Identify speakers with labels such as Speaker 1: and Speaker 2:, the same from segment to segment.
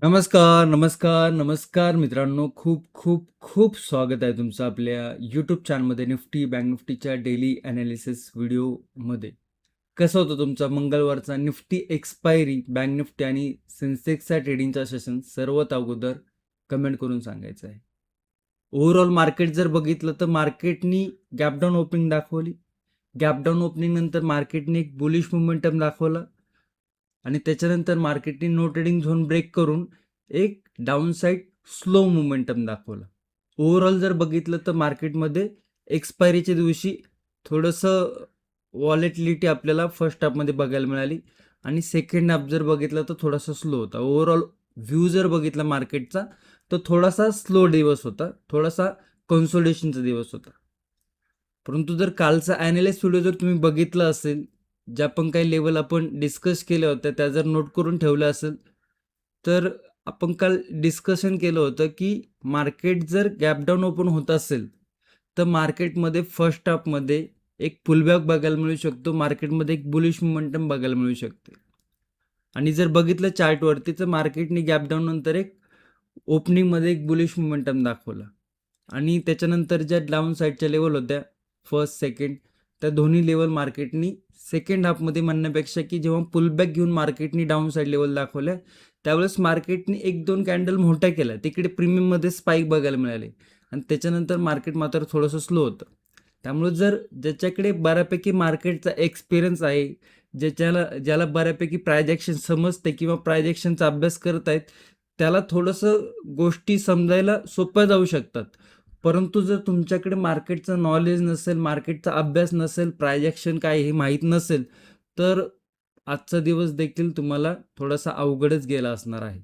Speaker 1: नमस्कार, नमस्कार, नमस्कार मित्रांनो. खूप खूप खूप स्वागत आहे तुमचं आपल्या यूट्यूब चॅनलमध्ये निफ्टी बँक निफ्टीच्या डेली ॲनालिसिस व्हिडिओमध्ये. कसं होतं तुमचा मंगळवारचा निफ्टी एक्सपायरी, बँक निफ्टी आणि सेन्सेक्सचा ट्रेडिंगचा सेशन सर्वात अगोदर कमेंट करून सांगायचं आहे. ओव्हरऑल मार्केट जर बघितलं तर मार्केटनी गॅपडाऊन ओपनिंग दाखवली. गॅपडाऊन ओपनिंग नंतर मार्केटने एक बुलिश मोमेंटम दाखवला आणि त्याच्यानंतर मार्केटने नो ट्रेडिंग झोन ब्रेक करून एक डाऊन साईड स्लो मोमेंटम दाखवला. ओव्हरऑल जर बघितलं तर मार्केटमध्ये एक्सपायरीच्या दिवशी थोडंसं वॉलेटिलिटी आपल्याला फर्स्ट हाफमध्ये बघायला मिळाली आणि सेकंड हाफ जर बघितलं तर थोडासा स्लो होता. ओव्हरऑल व्ह्यू जर बघितला मार्केटचा तर थोडासा स्लो दिवस होता, थोडासा कन्सोलिडेशनचा दिवस होता. परंतु जर कालचा ॲनालिस्ट व्हिडिओ जर तुम्ही बघितला असेल, ज्या पण काही लेवल आपण डिस्कस केल्या होत्या त्या जर नोट करून ठेवल्या असेल, तर आपण काल डिस्कशन केलं होतं की मार्केट जर गॅपडाऊन ओपन होत असेल तर मार्केटमध्ये फर्स्ट हाफमध्ये एक पुलबॅक बघायला मिळू शकतो, मार्केटमध्ये एक बुलिश मोमेंटम बघायला मिळू शकते. आणि जर बघितलं चार्टवरती तर मार्केटने गॅपडाऊन नंतर एक ओपनिंगमध्ये एक बुलिश मोमेंटम दाखवला आणि त्याच्यानंतर ज्या डाऊन साईडच्या लेवल होत्या फर्स्ट सेकंड, त्या दोन्ही लेवल मार्केटनी सेकंड हाफमध्ये म्हणण्यापेक्षा की जेव्हा पुलबॅक घेऊन मार्केटनी डाऊन साईड लेवल दाखवल्या त्यावेळेस मार्केटने एक दोन कॅन्डल मोठ्या केल्या, तिकडे प्रीमियममध्ये स्पाईक बघायला मिळाले आणि त्याच्यानंतर मार्केट मात्र थोडंसं स्लो होतं. त्यामुळे जर ज्याच्याकडे बऱ्यापैकी मार्केटचा एक्सपिरियन्स आहे, ज्याला बऱ्यापैकी प्रायजेक्शन समजते किंवा प्रायजेक्शनचा अभ्यास करत आहेत, त्याला थोडंसं गोष्टी समजायला सोप्या जाऊ शकतात. परंतु जर तुमच्याकडे मार्केटचं नॉलेज नसेल, मार्केटचा अभ्यास नसेल, प्रायजेक्शन काय हे माहीत नसेल, तर आजचा दिवस देखील तुम्हाला थोडासा अवघडच गेला असणार आहे.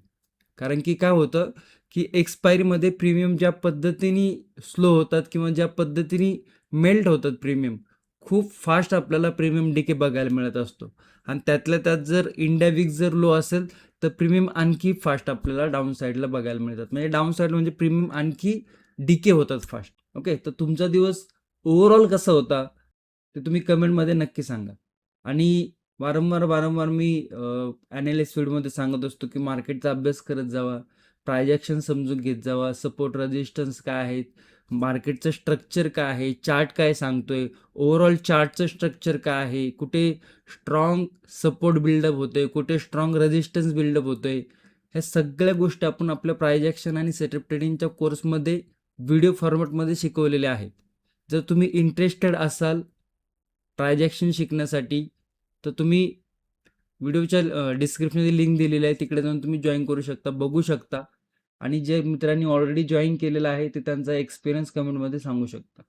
Speaker 1: कारण की काय होतं, की एक्सपायरीमध्ये प्रीमियम ज्या पद्धतीने स्लो होतात किंवा ज्या पद्धतीने मेल्ट होतात प्रीमियम, खूप फास्ट आपल्याला प्रीमियम डिके बघायला मिळत असतो आणि त्यातल्या त्यात जर इंडिया विक्स जर लो असेल तर प्रीमियम आणखी फास्ट आपल्याला डाऊन साईडला बघायला मिळतात. म्हणजे डाऊन साईड म्हणजे प्रीमियम आणखी डिके होतात फास्ट. ओके, तर तुमचा दिवस ओव्हरऑल कसा होता ते तुम्ही कमेंटमध्ये नक्की सांगा. आणि वारंवार मी ॲनालिस्ट फील्डमध्ये सांगत असतो की मार्केटचा अभ्यास करत जावा, प्रायजेक्शन समजून घेत जावा, सपोर्ट रेजिस्टन्स काय आहेत, मार्केटचं स्ट्रक्चर काय आहे, चार्ट काय सांगतोय, ओव्हरऑल चार्टचं स्ट्रक्चर काय आहे, कुठे स्ट्रॉंग सपोर्ट बिल्डअप होतोय, कुठे स्ट्रॉंग रेजिस्टन्स बिल्डअप होतोय, ह्या सगळ्या गोष्टी आपण आपल्या प्रायजेक्शन आणि सेटअप ट्रेडिंगच्या कोर्समध्ये व्हिडिओ फॉर्मॅटमध्ये शिकवलेल्या आहेत. जर तुम्ही इंटरेस्टेड असाल ट्रायझॅक्शन शिकण्यासाठी तर तुम्ही व्हिडिओच्या डिस्क्रिप्शनमध्ये लिंक दिलेली आहे, तिकडे जाऊन तुम्ही जॉईन करू शकता, बघू शकता आणि जे मित्रांनी ऑलरेडी जॉईन केलेलं आहे ते त्यांचा एक्सपिरियन्स कमेंटमध्ये सांगू शकता.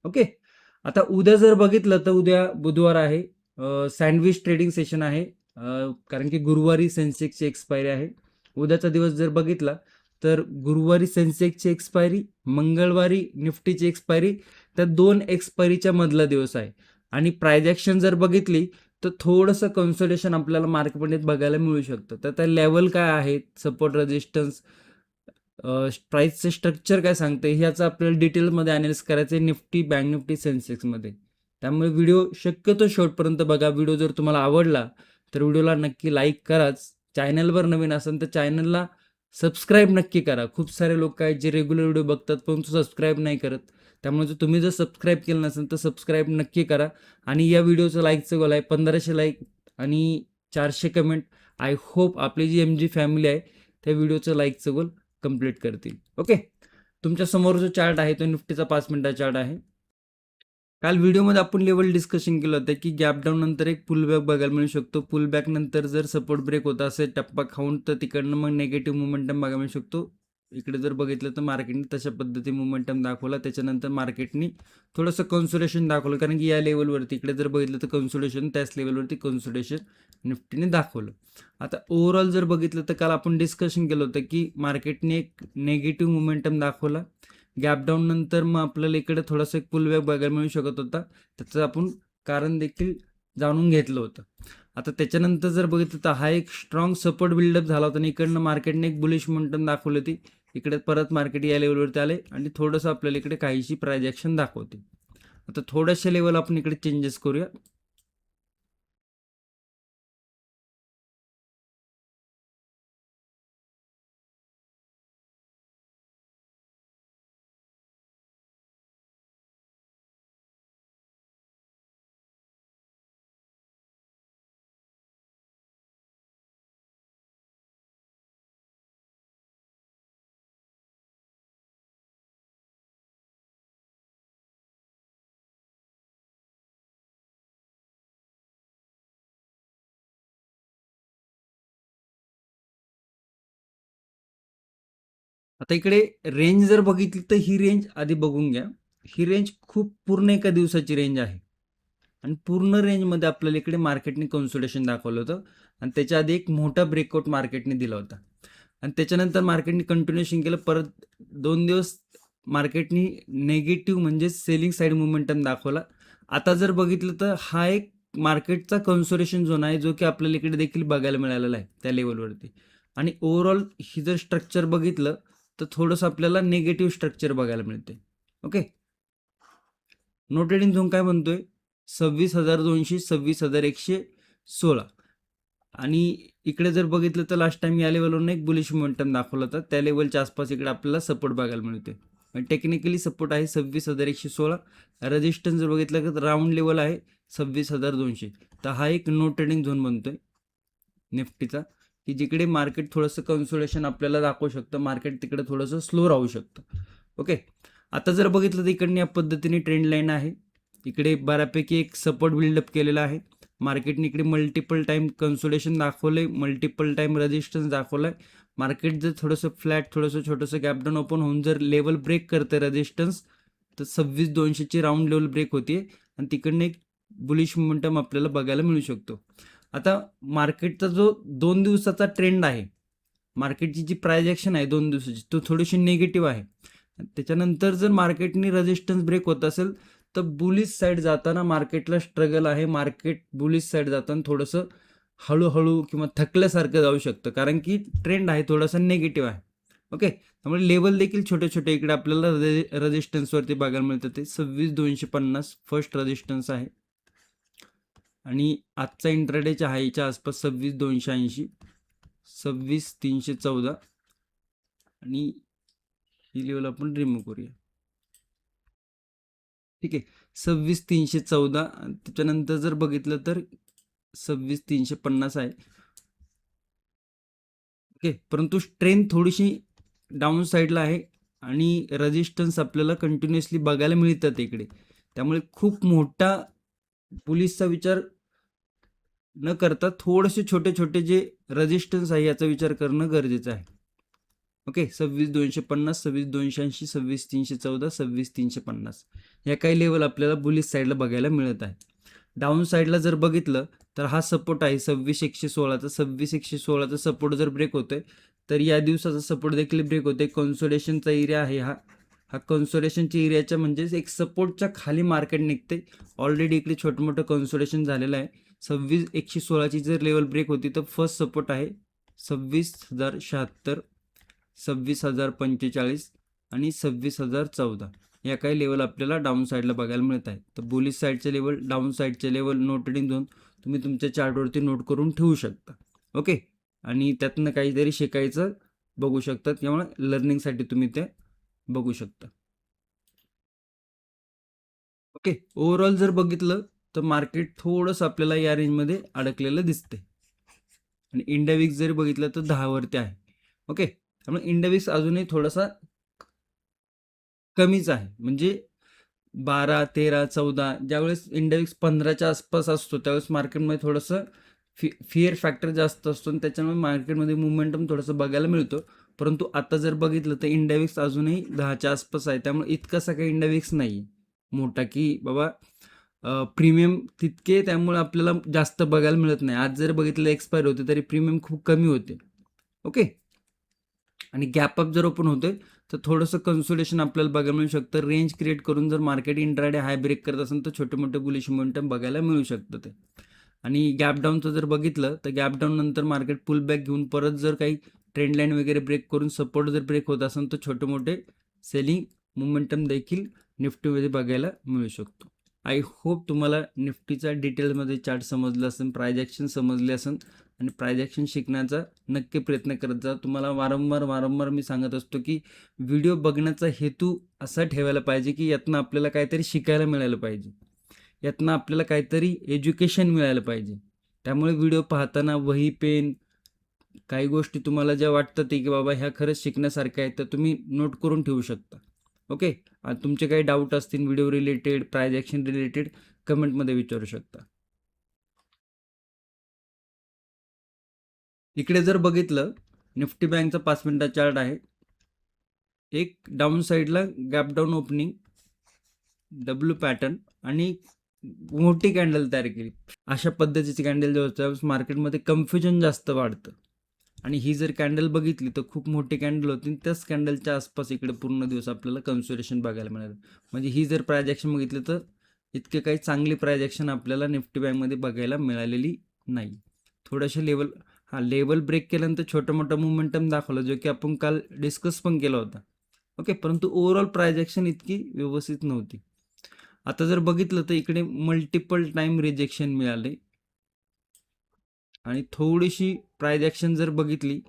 Speaker 1: ओके, आता उद्या जर बघितलं तर उद्या बुधवार आहे, सँडविच ट्रेडिंग सेशन आहे, कारण की गुरुवारी सेन्सेक्सची एक्सपायरी आहे. उद्याचा दिवस जर बघितला तर गुरुवारी सेन्सेक्सची एक्सपायरी, मंगळवारी निफ्टीची एक्सपायरी, त्या दोन एक्सपायरीच्या मधला दिवस आहे आणि प्रायजेक्शन जर बघितली तर थोडंसं कन्सोलेशन आपल्याला मार्केटमध्ये बघायला मिळू शकतं. तर त्या लेवल काय आहेत, सपोर्ट रेजिस्टन्स, प्राईसचे स्ट्रक्चर काय सांगते ह्याचं आपल्याला डिटेलमध्ये अनालिस करायचं आहे निफ्टी बँक निफ्टी सेन्सेक्समध्ये. त्यामुळे व्हिडिओ शक्यतो शेवटपर्यंत बघा. व्हिडिओ जर तुम्हाला आवडला तर व्हिडिओला नक्की लाईक कराच. चॅनलवर नवीन असेल तर चॅनलला सबस्क्राईब नक्की करा. खूप सारे लोक आहेत जे रेग्युलर व्हिडिओ बघतात परंतु सबस्क्राईब नाही करत. त्यामुळे जर तुम्ही सबस्क्राईब केलं नसेल तर सबस्क्राईब नक्की करा आणि या व्हिडिओचं लाईकचं गोल आहे 1500 लाईक आणि 400 कमेंट. आय होप आपली जी MG फॅमिली आहे त्या व्हिडिओचं लाईकचं गोल कंप्लीट करतील. ओके, तुमच्या समोर जो चार्ट आहे तो निफ्टीचा 5 मिनिटाचा चार्ट आहे. काल व्हिडिओमध्ये आपण लेवल डिस्कशन केलं होतं की गॅप डाऊन नंतर एक पुलबॅक बघायला मिळू शकतो. पुलबॅक नंतर जर सपोर्ट ब्रेक होत असेल टप्पा खाऊन तर तिकडनं मग नेगेटिव्ह मोमेंटम बघायला मिळू शकतो. इकडे जर बघितलं तर मार्केटने तशा पद्धती मोमेंटम दाखवला. त्याच्यानंतर मार्केटनी थोडंसं कन्सोलेशन दाखवलं, कारण की या लेवलवरती इकडे जर बघितलं तर कन्सोलेशन, त्याच लेवलवरती कन्सोलेशन निफ्टीने दाखवलं. आता ओव्हरऑल जर बघितलं तर काल आपण डिस्कशन केलं होतं की मार्केटने एक नेगेटिव्ह मोमेंटम दाखवला. गॅप डाऊन नंतर मग आपल्याला इकडे थोडासा एक पुलबॅक बघायला मिळू शकत होता. त्याचं आपण कारण देखील जाणून घेतलं होतं. आता त्याच्यानंतर जर बघितलं तर हा एक स्ट्रॉंग सपोर्ट बिल्डअप झाला होता आणि इकडनं मार्केटने एक बुलिश मोमेंटम दाखवली होती. इकडे परत मार्केट या लेवलवरती आले आणि थोडंसं आपल्याला इकडे काहीशी प्रायजेक्शन दाखवते. आता थोड्याशा लेवल आपण इकडे चेंजेस करूया. आता इकडे रेंज जर बघितली तर ही रेंज आधी बघून घ्या. ही रेंज खूप पूर्ण एका दिवसाची रेंज आहे आणि पूर्ण रेंजमध्ये आपल्याला इकडे मार्केटने कन्सोलिडेशन दाखवलं होतं आणि त्याच्या आधी एक मोठा ब्रेकआउट मार्केटने दिला होता आणि त्याच्यानंतर मार्केटने कंटिन्युएशन केलं. परत 2 दिवस मार्केटनी निगेटिव्ह म्हणजे सेलिंग साईड मोमेंटम दाखवला. आता जर बघितलं तर हा एक मार्केटचा कन्सोलिडेशन झोन आहे जो की आपल्याला इकडे देखील बघायला मिळालेला आहे त्या लेवलवरती. आणि ओव्हरऑल ही जर स्ट्रक्चर बघितलं तर थोडंसं आपल्याला निगेटिव्ह स्ट्रक्चर बघायला मिळते. ओके, नो ट्रेडिंग झोन काय म्हणतोय? 26,200, 26,116. आणि इकडे जर बघितलं तर लास्ट टाइम या लेवलवरून एक बुलिश मोमेंटम दाखवला होता. त्या लेवलच्या आसपास इकडे आपल्याला सपोर्ट बघायला मिळते. टेक्निकली सपोर्ट आहे 26,116. रेजिस्टन्स जर बघितलं तर राऊंड लेवल आहे 26,200. तर हा एक नो ट्रेडिंग झोन बनतोय निफ्टीचा, की जिकडे मार्केट थोडंसं कन्सोलेशन आपल्याला दाखवू शकतं. मार्केट तिकडे थोडंसं स्लो राहू शकतं. ओके, आता जर बघितलं तर इकडनं या पद्धतीने ट्रेंड लाईन आहे. इकडे बऱ्यापैकी एक सपोर्ट बिल्डअप केलेला आहे. मार्केटने इकडे मल्टिपल टाइम कन्सोलेशन दाखवलंय, मल्टिपल टाइम रेजिस्टन्स दाखवलाय. मार्केट जर थोडंसं फ्लॅट, थोडंसं छोटंसं गॅपडाऊन ओपन होऊन जर लेवल ब्रेक करतं रेजिस्टन्स, तर 26,200ची राऊंड लेवल ब्रेक होते आणि तिकडनं एक बुलिश मोमेंटम आपल्याला बघायला मिळू शकतो. आता मार्केटचा जो 2 दिवसाचा ट्रेंड आहे, मार्केटची जी प्राइस ॲक्शन आहे 2 दिवसाची, तो थोडीशी निगेटिव्ह आहे. त्याच्यानंतर जर मार्केटनी रेजिस्टन्स ब्रेक होत असेल तर बुलिश साईड जाताना मार्केटला स्ट्रगल आहे. मार्केट बुलिश साईड जाताना थोडंसं हळूहळू किंवा थकल्यासारखं जाऊ शकतं, कारण की ट्रेंड आहे थोडासा निगेटिव्ह आहे. ओके, त्यामुळे लेवल देखील छोटे छोटे इकडे आपल्याला रेजिस्टन्सवरती बघायला मिळतं. ते 26,250 फर्स्ट रेजिस्टन्स आहे आणि आजचा इंट्राडेच्या हायच्या आसपास 26,280, 26,314 आणि ही लेवल आपण रिमूव्ह करूया. ठीक आहे, 26,314. त्याच्यानंतर जर बघितलं तर 26,350 आहे. ओके, परंतु स्ट्रेंथ थोडीशी डाऊन साईडला आहे आणि रेजिस्टन्स आपल्याला कंटिन्युअसली बघायला मिळतात इकडे. त्यामुळे खूप मोठा बुलिशचा विचार न करता थोडेसे छोटे छोटे जे रेजिस्टन्स आहे याचा विचार करणं गरजेचं आहे. ओके, 26,250, 26,280, 26,314, 26,350 या काही लेवल आपल्याला बुलिश साईडला बघायला मिळत आहे. डाऊन साईडला जर बघितलं तर हा सपोर्ट आहे 26,116चा. 26,116चा सपोर्ट जर ब्रेक होतोय तर या दिवसाचा सपोर्ट देखील ब्रेक होतोय. कन्सोलेशनचा एरिया आहे हा. हा कन्सोलेशनच्या एरियाच्या म्हणजेच एक सपोर्टच्या खाली मार्केट निघते. ऑलरेडी इकडे छोटं मोठं कन्सोलेशन झालेलं आहे. 26,116ची जर लेवल ब्रेक होती तर फर्स्ट सपोर्ट आहे 26,076, 26,045 आणि 26,014 या काही लेवल आपल्याला डाऊन साईडला बघायला मिळत आहे. तर बुलिश साईडचे लेवल, डाऊन साईडचे लेवल, नो ट्रेडिंग झोन तुम्ही तुमच्या चार्टवरती नोट करून ठेवू शकता. ओके, आणि त्यातनं काहीतरी शिकायचं बघू शकता, त्यामुळे लर्निंगसाठी तुम्ही ते बघू शकता. ओके, ओव्हरऑल जर बघितलं तर मार्केट थोडंसं आपल्याला या रेंजमध्ये अडकलेलं दिसते आणि इंडिया जरी बघितलं तर 10 वरती आहे. ओके, त्यामुळे इंडिया अजूनही थोडासा कमीच आहे. म्हणजे 12, 13, 14 ज्यावेळेस इंडेक्स 15च्या आसपास असतो त्यावेळेस मार्केटमध्ये थोडंसं फिअर फॅक्टर जास्त असतो आणि त्याच्यामुळे मार्केटमध्ये मुवमेंटम थोडंसं बघायला मिळतो. परंतु आता जर बघितलं तर इंडेक्स अजूनही 10च्या आसपास आहे. त्यामुळे इतकासा काही इंडेक्स नाही मोठा की बाबा प्रीमियम तितके त्यामुळे आपल्याला जास्त बघायला मिळत नाही. आज जर बघितलं एक्सपायर होते तरी प्रीमियम खूप कमी होते. ओके, आणि गॅप अप जर ओपन होतोय तर थोडंसं कन्सोलेशन आपल्याला बघायला मिळू शकतं. रेंज क्रिएट करून जर मार्केट इंट्राडे हाय ब्रेक करत असेल तर छोटे मोठे बुलिश मोमेंटम बघायला मिळू शकतं ते. आणि गॅप डाऊनचं जर बघितलं तर गॅप डाऊन नंतर मार्केट पुल बॅक घेऊन परत जर काही ट्रेंड लाईन वगैरे ब्रेक करून सपोर्ट जर ब्रेक होत असेल तर छोटे मोठे सेलिंग मोमेंटम देखील निफ्टीमध्ये बघायला मिळू शकतो. आय होप तुम्हाला निफ्टीचा डिटेलमध्ये चार्ट समजला असेल, प्राइस ॲक्शन समजले असेल आणि प्राइस ॲक्शन शिकण्याचा नक्की प्रयत्न करत जा. तुम्हाला वारंवार मी सांगत असतो की व्हिडिओ बघण्याचा हेतू असा ठेवायला पाहिजे की यातनं आपल्याला काहीतरी शिकायला मिळालं पाहिजे, यातनं आपल्याला काहीतरी एज्युकेशन मिळालं पाहिजे. त्यामुळे व्हिडिओ पाहताना वही, पेन, काही गोष्टी तुम्हाला ज्या वाटतात की बाबा ह्या खरंच शिकण्यासारख्या आहेत तर तुम्ही नोट करून ठेवू शकता. ओके, तुमचे काही डाऊट असतील video related, price action related, कमेंटमध्ये विचारू शकता. इकडे जर बघितलं निफ्टी बँकचा 5 मिनिटा चार्ट आहे. एक डाऊन साईडला gap down opening, W pattern आणि मोठी कॅन्डल तयार केली. अशा पद्धतीची कॅन्डल जेव्हा मार्केटमध्ये कन्फ्युजन जास्त वाढतं. आणि ही जर कॅन्डल बघितली तर खूप मोठी कॅन्डल होती आणि त्याच कॅन्डलच्या आसपास इकडे पूर्ण दिवस आपल्याला कन्सोलेशन बघायला मिळालं. म्हणजे ही जर प्राइस ॲक्शन बघितलं तर इतके काही चांगली प्राइस ॲक्शन आपल्याला निफ्टी बँकमध्ये बघायला मिळालेली नाही. थोडेसे लेवल ब्रेक केल्यानंतर छोटं मोठं मोमेंटम दाखवलं, जो की आपण काल डिस्कस पण केला होता. ओके, परंतु ओव्हरऑल प्राइस ॲक्शन इतकी व्यवस्थित नव्हती. आता जर बघितलं तर इकडे मल्टिपल टाइम रिजेक्शन मिळाले आणि थोडीशी प्राइस ॲक्शन जर बघितली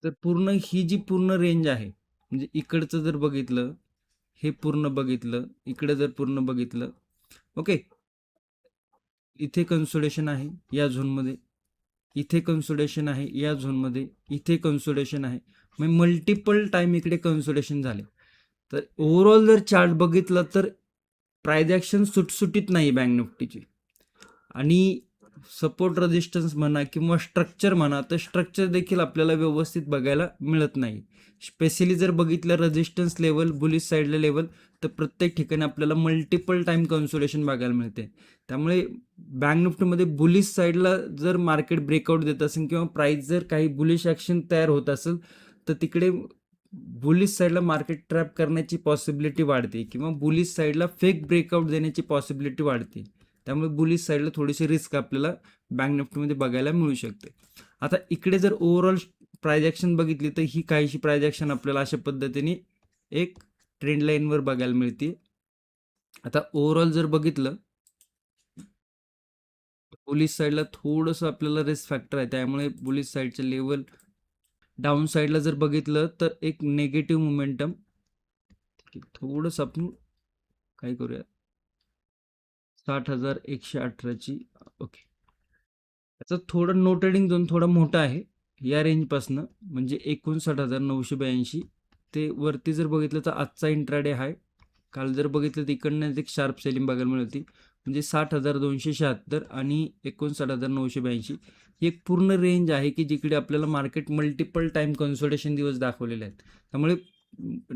Speaker 1: तर पूर्ण ही जी पूर्ण रेंज आहे, म्हणजे इकडचं जर बघितलं, हे पूर्ण बघितलं, इकडे जर पूर्ण बघितलं, ओके, इथे कन्सोलेशन आहे या झोनमध्ये, इथे कन्सोलेशन आहे या झोनमध्ये, इथे कन्सोलेशन आहे. मग मल्टिपल टाइम इकडे कन्सोलेशन झाले. तर ओव्हरऑल जर चार्ट बघितला तर प्राइस ॲक्शन सुटसुटीत नाही बँक निफ्टीची. आणि सपोर्ट रेजिस्टन्स म्हणा किंवा स्ट्रक्चर म्हणा, तर स्ट्रक्चर देखील आपल्याला व्यवस्थित बघायला मिळत नाही. स्पेशली जर बघितलं रेजिस्टन्स लेवल, बुलिश साईडला लेवल, तर प्रत्येक ठिकाणी आपल्याला मल्टिपल टाइम कन्सोलेशन बघायला मिळते. त्यामुळे बँक निफ्टीमध्ये बुलिश साईडला जर मार्केट ब्रेकआउट देत असेल किंवा प्राइस जर काही बुलिश ॲक्शन तयार होत असेल तर तिकडे बुलिश साईडला मार्केट ट्रॅप करण्याची पॉसिबिलिटी वाढते किंवा बुलिश साईडला फेक ब्रेकआउट देण्याची पॉसिबिलिटी वाढते. त्यामुळे बुलिश साईडला थोडीशी रिस्क आपल्याला बँक निफ्टीमध्ये बघायला मिळू शकते. आता इकडे जर ओव्हरऑल प्राइस ॲक्शन बघितली तर ही काहीशी प्राइस ॲक्शन आपल्याला अशा पद्धतीने एक ट्रेंड लाईनवर बघायला मिळते. आता ओव्हरऑल जर बघितलं बुलिश साईडला थोडंसं आपल्याला रिस्क फॅक्टर आहे, त्यामुळे बुलिश साईडचे लेवल डाऊन साईडला जर बघितलं तर एक नेगेटिव्ह मोमेंटम, थोडंसं आपण काय करूया 60,118ची, ओके, याचा थोडं नो ट्रेडिंग झोन थोडा मोठा आहे या रेंजपासनं, म्हणजे 59,982 ते वरती जर बघितलं तर आजचा इंट्राडे हाय. काल जर बघितलं तर इकडनं एक शार्प सेलिंग बघायला मिळते, म्हणजे 60,276 आणि 59,982 ही एक पूर्ण रेंज आहे की जिकडे आपल्याला मार्केट मल्टिपल टाइम कन्सोलिडेशन दिवस दाखवलेले आहेत. त्यामुळे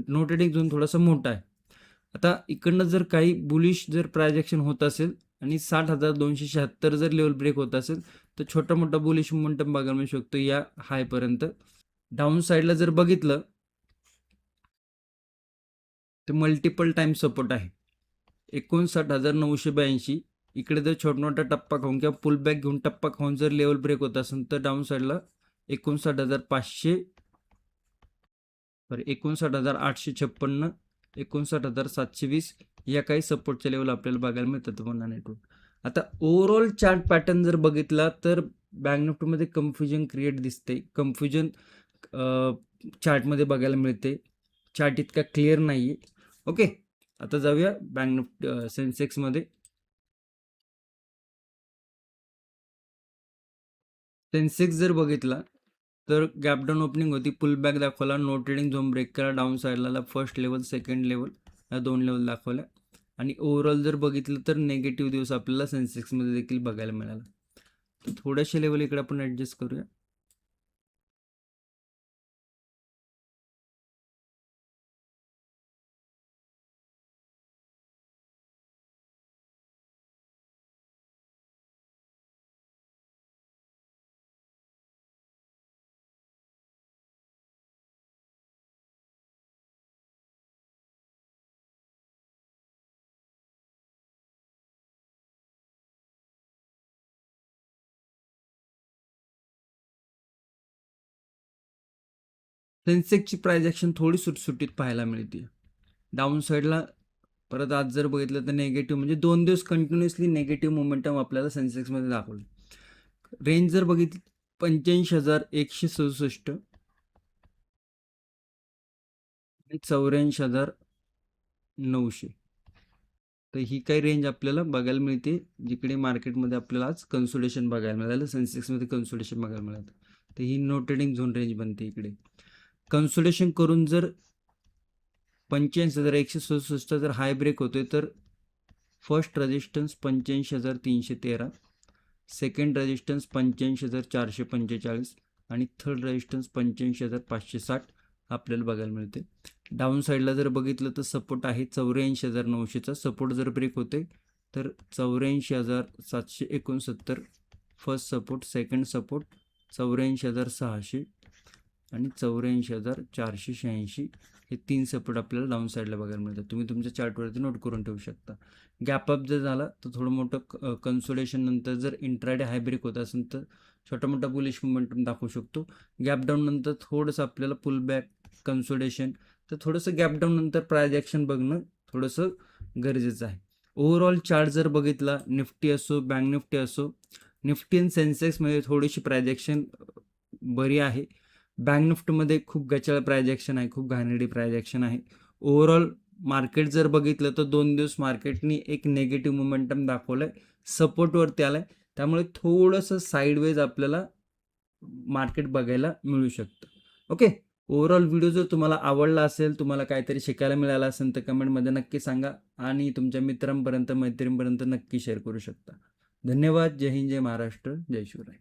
Speaker 1: नो ट्रेडिंग झोन थोडासा मोठा आहे. आता इकडनं जर काही बुलिश जर प्राइस ॲक्शन होत असेल आणि 60,276 जर लेवल ब्रेक होत असेल तर छोटा मोठा बुलिश मोमेंटम बघायला मिळू शकतो या हायपर्यंत. डाऊन साईडला जर बघितलं तर मल्टिपल टाइम सपोर्ट आहे 59,982. इकडे जर छोटा मोठा टप्पा खाऊन किंवा पुल बॅक घेऊन टप्पा खाऊन जर लेवल ब्रेक होत असेल तर डाऊन साईडला 59,500, 59,856, 59,720 या काही सपोर्टच्या लेवल आपल्याला बघायला मिळतात तुम्हाला नेटवर्क. आता ओव्हरऑल चार्ट पॅटर्न जर बघितला तर बँक निफ्टीमध्ये कन्फ्युजन क्रिएट दिसते. कन्फ्युजन चार्टमध्ये बघायला मिळते. चार्ट इतका क्लिअर नाही आहे. ओके, आता जाऊया बँक निफ्टी सेन्सेक्समध्ये. सेन्सेक्स जर बघितला तर गॅप डाऊन ओपनिंग होती, पुल बॅक दाखवला, नो ट्रेडिंग झोन ब्रेक केला, डाऊन साईडला फर्स्ट लेवल, सेकंड लेवल या 2 लेवल दाखवल्या. आणि ओव्हरऑल जर बघितलं तर नेगेटिव्ह दिवस आपल्याला सेन्सेक्समध्ये देखील बघायला मिळाला. तर थोड्याशा लेवल इकडे आपण ॲडजस्ट करूया. सेन्सेक्सची प्राइस ॲक्शन थोडी सुटसुटीत पाहायला मिळते. डाऊन साईडला परत आज जर बघितलं तर नेगेटिव्ह, म्हणजे 2 दिवस कंटिन्युअसली नेगेटिव्ह मोमेंटम आपल्याला सेन्सेक्समध्ये दाखवलं. रेंज जर बघितली 85,167 आणि 84,900. तर ही काही रेंज आपल्याला बघायला मिळते जिकडे मार्केटमध्ये आपल्याला आज कन्सोलिडेशन बघायला मिळालं, सेन्सेक्समध्ये कन्सोलिडेशन बघायला मिळालं. तर ही नो ट्रेडिंग झोन रेंज बनते. इकडे कन्सोलिडेशन करून जर 85,167 जर हाय ब्रेक होतोय तर फर्स्ट रेजिस्टन्स 85,313, सेकंड रेजिस्टन्स 85,445, आणि थर्ड रेजिस्टन्स 85,560 आपल्याला बघायला मिळते. डाऊन साईडला जर बघितलं तर सपोर्ट आहे 84,900चा. सपोर्ट जर ब्रेक होते तर 84,769 फर्स्ट सपोर्ट, सेकंड सपोर्ट 84,600 आणि 84,486 हे 3 सपोर्ट आपल्याला डाऊन साईडला बघायला मिळतात. तुम्ही तुमच्या चार्टवरती नोट करून ठेवू शकता. गॅप अप जर झाला तर थोडं मोठं कन्सोलेशन नंतर जर इंट्राडे हाय ब्रेक होत असेल तर छोटा मोठा बुलिश मोमेंटम दाखवू शकतो. गॅप डाऊन नंतर थोडंसं आपल्याला पुल बॅक कन्सोलेशन, तर थोडंसं गॅप डाऊन नंतर प्राइस ॲक्शन बघणं थोडंसं गरजेचं आहे. ओव्हरऑल चार्ट जर बघितला, निफ्टी असो, बँक निफ्टी असो, निफ्टी आणि सेन्सेक्समध्ये थोडीशी प्राइस ॲक्शन बरी आहे. बँक निफ्टीमध्ये खूप गचाळ प्राइस ॲक्शन आहे, खूप घाणेरडी प्राइस ॲक्शन आहे. ओव्हरऑल मार्केट जर बघितलं तर 2 दिवस मार्केटनी एक नेगेटिव्ह मोमेंटम दाखवलं आहे, सपोर्टवरती आलं आहे. त्यामुळे थोडंसं साईडवेज आपल्याला मार्केट बघायला मिळू शकतं. ओके, ओव्हरऑल व्हिडिओ जर तुम्हाला आवडला असेल, तुम्हाला काहीतरी शिकायला मिळालं असेल तर कमेंटमध्ये नक्की सांगा आणि तुमच्या मित्रांपर्यंत मैत्रिणींपर्यंत नक्की शेअर करू शकता. धन्यवाद. जय हिंद, जय महाराष्ट्र, जय शिवराय.